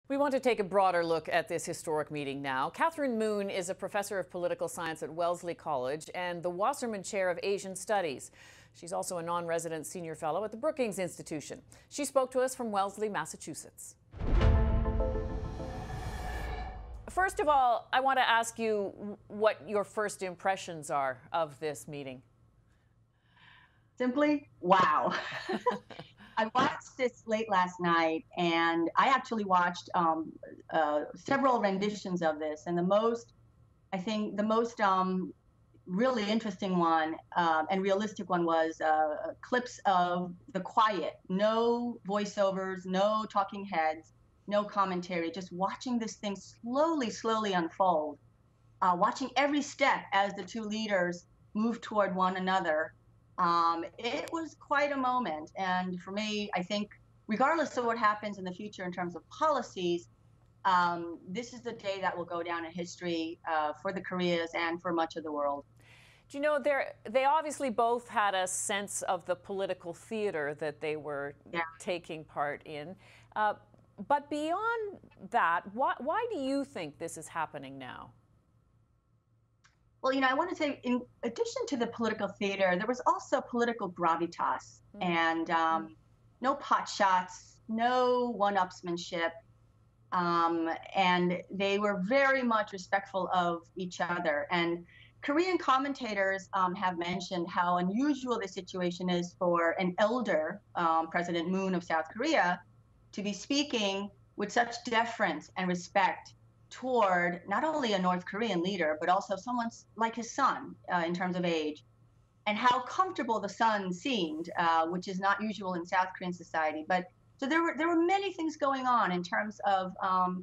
We want to take a broader look at this historic meeting now. Katharine Moon is a professor of political science at Wellesley College and the Wasserman Chair of Asian Studies. She's also a non-resident senior fellow at the Brookings Institution. She spoke to us from Wellesley, Massachusetts. First of all, I want to ask you what your first impressions are of this meeting. Simply, wow. I watched this late last night, and I actually watched several renditions of this. And I think the most really interesting one and realistic one was clips of the quiet, no voiceovers, no talking heads, no commentary, just watching this thing slowly unfold, watching every step as the two leaders move toward one another. It was quite a moment. And for me, I think regardless of what happens in the future in terms of policies, this is the day that will go down in history for the Koreas and for much of the world. Do you know, they obviously both had a sense of the political theater that they were taking part in. But beyond that, why do you think this is happening now? Well, I want to say, in addition to the political theater, there was also political gravitas and no pot shots, no one-upsmanship, and they were very much respectful of each other. And Korean commentators have mentioned how unusual the situation is for an elder, President Moon of South Korea, to be speaking with such deference and respect toward not only a North Korean leader, but also someone like his son in terms of age, and how comfortable the son seemed, which is not usual in South Korean society. But so there were many things going on in terms of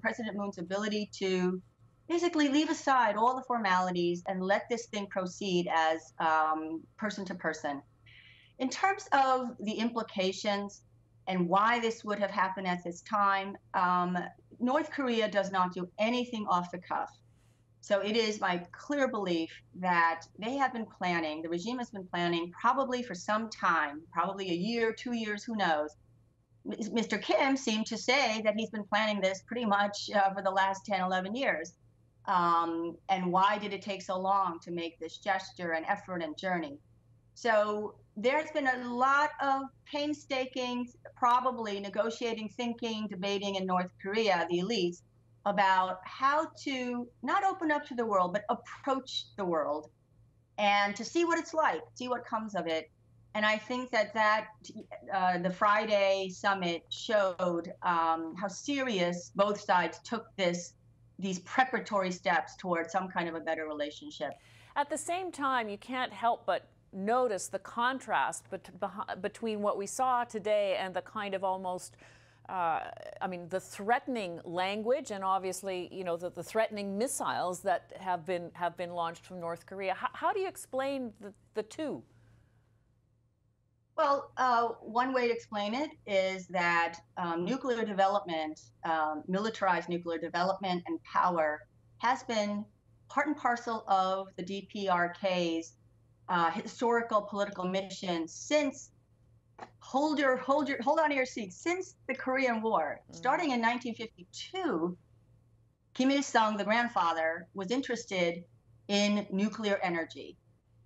President Moon's ability to basically leave aside all the formalities and let this thing proceed as person to person. In terms of the implications and why this would have happened at this time, North Korea does not do anything off the cuff. So it is my clear belief that they have been planning, the regime has been planning probably for some time, probably a year, 2 years, who knows. Mr. Kim seemed to say that he's been planning this pretty much for the last 10, 11 years. And why did it take so long to make this gesture and effort and journey? So there's been a lot of painstaking, probably negotiating, thinking, debating in North Korea, the elites, about how to not open up to the world, but approach the world and to see what it's like, see what comes of it. And I think that the Friday summit showed how serious both sides took these preparatory steps towards some kind of a better relationship. At the same time, you can't help but notice the contrast between what we saw today and the kind of almost, the threatening language and obviously, the threatening missiles that have been launched from North Korea. How do you explain the two? Well, one way to explain it is that nuclear development, militarized nuclear development and power has been part and parcel of the DPRK's historical political mission since, hold on to your seat, since the Korean War. Starting in 1952, Kim Il-sung, the grandfather, was interested in nuclear energy,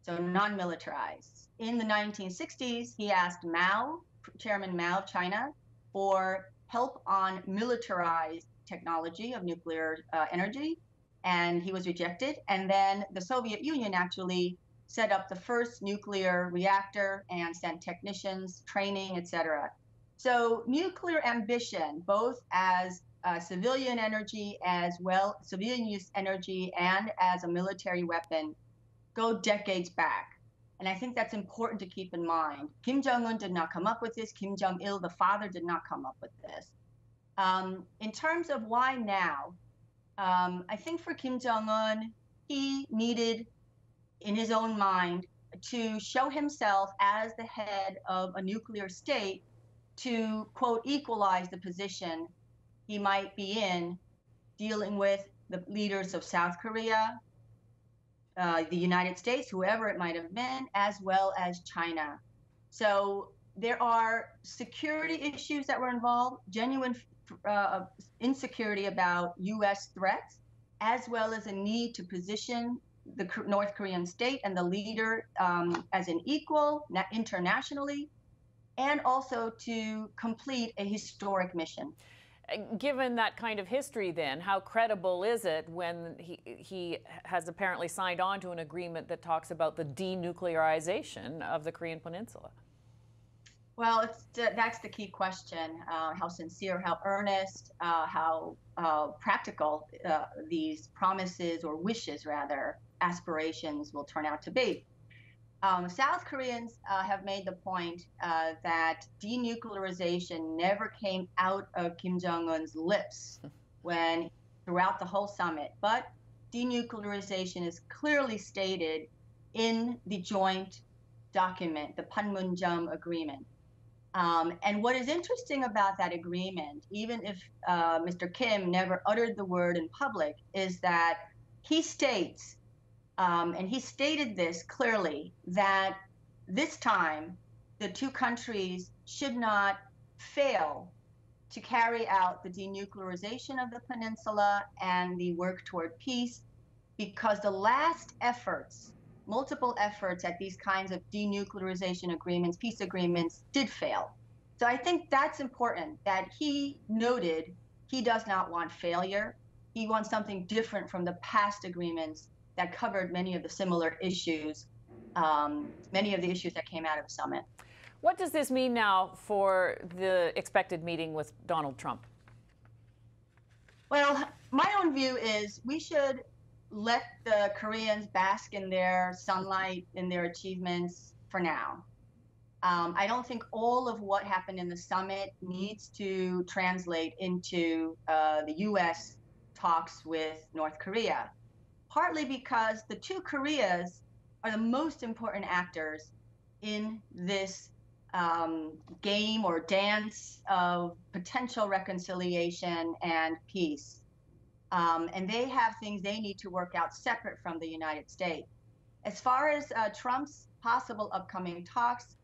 so non-militarized. In the 1960s, he asked Mao, Chairman Mao of China, for help on militarized technology of nuclear energy, and he was rejected. And then the Soviet Union actually set up the first nuclear reactor and sent technicians, training, etc. So nuclear ambition, both as civilian energy, as well civilian use energy, and as a military weapon, go decades back. And I think that's important to keep in mind. Kim Jong-un did not come up with this. Kim Jong-il, the father, did not come up with this. In terms of why now, I think for Kim Jong-un, he needed, in his own mind, to show himself as the head of a nuclear state to, quote, equalize the position he might be in dealing with the leaders of South Korea, the United States, whoever it might have been, as well as China. So there are security issues that were involved, genuine insecurity about U.S. threats, as well as a need to position the North Korean state and the leader as an equal internationally, and also to complete a historic mission. Given that kind of history, then, how credible is it when he has apparently signed on to an agreement that talks about the denuclearization of the Korean Peninsula? Well, that's the key question, how sincere, how earnest, how practical these promises or wishes, rather, aspirations will turn out to be. South Koreans have made the point that denuclearization never came out of Kim Jong-un's lips throughout the whole summit, but denuclearization is clearly stated in the joint document, the Panmunjom Agreement. And what is interesting about that agreement, even if Mr. Kim never uttered the word in public, is that he states, and he stated this clearly, that this time the two countries should not fail to carry out the denuclearization of the peninsula and the work toward peace, because the last efforts, multiple efforts at these kinds of denuclearization agreements, peace agreements, did fail. So I think that's important, that he noted he does not want failure. He wants something different from the past agreements that covered many of the similar issues, many of the issues that came out of the summit. What does this mean now for the expected meeting with Donald Trump? Well, my own view is we should let the Koreans bask in their sunlight, in their achievements for now. I don't think all of what happened in the summit needs to translate into the U.S. talks with North Korea, partly because the two Koreas are the most important actors in this game or dance of potential reconciliation and peace. And they have things they need to work out separate from the United States. As far as Trump's possible upcoming talks,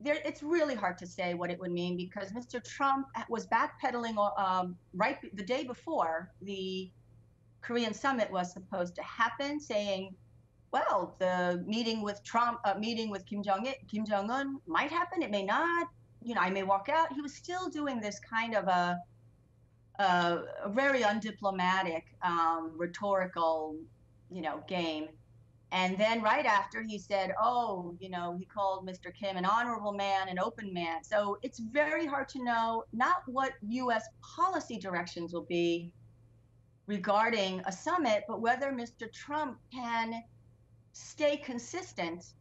it's really hard to say what it would mean, because Mr. Trump was backpedaling right the day before the Korean summit was supposed to happen, saying, well, the meeting with Kim Jong-un might happen, it may not, I may walk out. He was still doing this kind of a very undiplomatic, rhetorical, game. And then right after he said, he called Mr. Kim an honorable man, an open man. So it's very hard to know not what U.S. policy directions will be regarding a summit, but whether Mr. Trump can stay consistent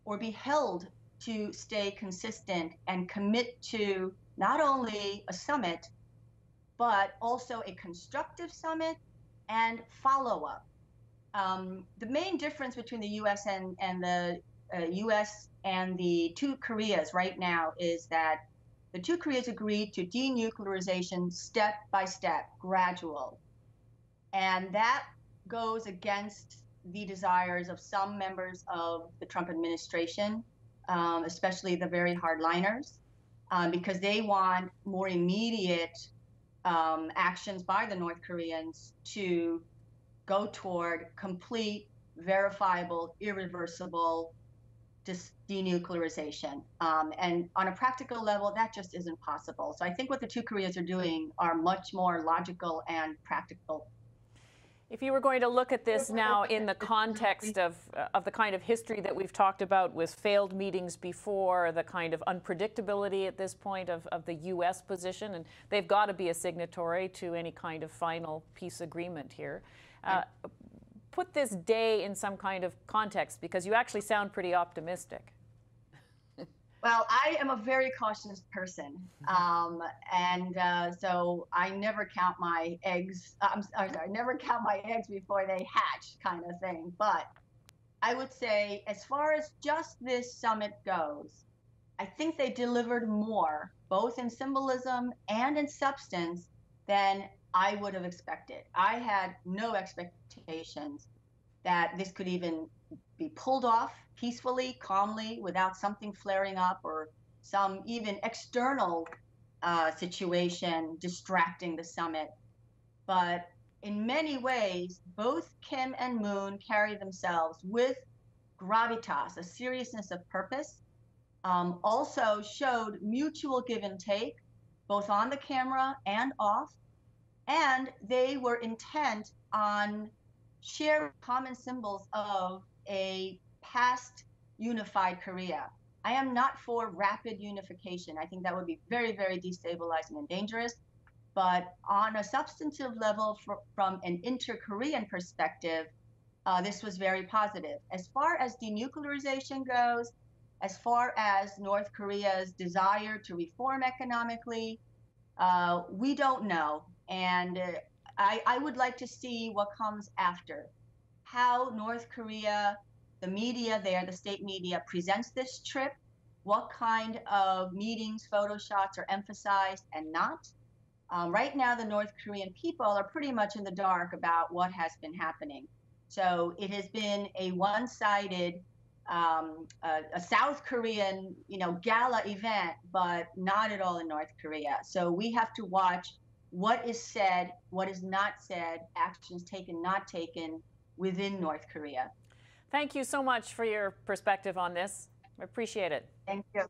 or be held to stay consistent and commit to not only a summit, but also a constructive summit and follow-up. The main difference between the U.S. and the U.S. and the two Koreas right now is that the two Koreas agreed to denuclearization step by step, gradual. And that goes against the desires of some members of the Trump administration, especially the very hardliners, because they want more immediate actions by the North Koreans to go toward complete, verifiable, irreversible denuclearization. And on a practical level, that just isn't possible. So I think what the two Koreas are doing are much more logical and practical. If you were going to look at this now in the context of the kind of history that we've talked about with failed meetings before, the kind of unpredictability at this point of the U.S. position, and they've got to be a signatory to any kind of final peace agreement here. Put this day in some kind of context, because you actually sound pretty optimistic. Well, I am a very cautious person, so I never count my eggs. I never count my eggs before they hatch, kind of thing. But I would say, as far as just this summit goes, I think they delivered more, both in symbolism and in substance, than I would have expected. I had no expectations that this could even be pulled off peacefully, calmly, without something flaring up or some even external situation distracting the summit. But in many ways, both Kim and Moon carry themselves with gravitas, a seriousness of purpose, also showed mutual give and take, both on the camera and off, and they were intent on sharing common symbols of a past unified Korea. I am not for rapid unification. I think that would be very, very destabilizing and dangerous. But on a substantive level, from an inter-Korean perspective, this was very positive. As far as denuclearization goes, as far as North Korea's desire to reform economically, we don't know. And I would like to see what comes after. How North Korea, the media there, the state media, presents this trip, what kind of meetings, photo shots are emphasized and not. Right now, the North Korean people are pretty much in the dark about what has been happening. So it has been a one-sided, a South Korean, gala event, but not at all in North Korea. So we have to watch what is said, what is not said, actions taken, not taken within North Korea. Thank you so much for your perspective on this. I appreciate it. Thank you.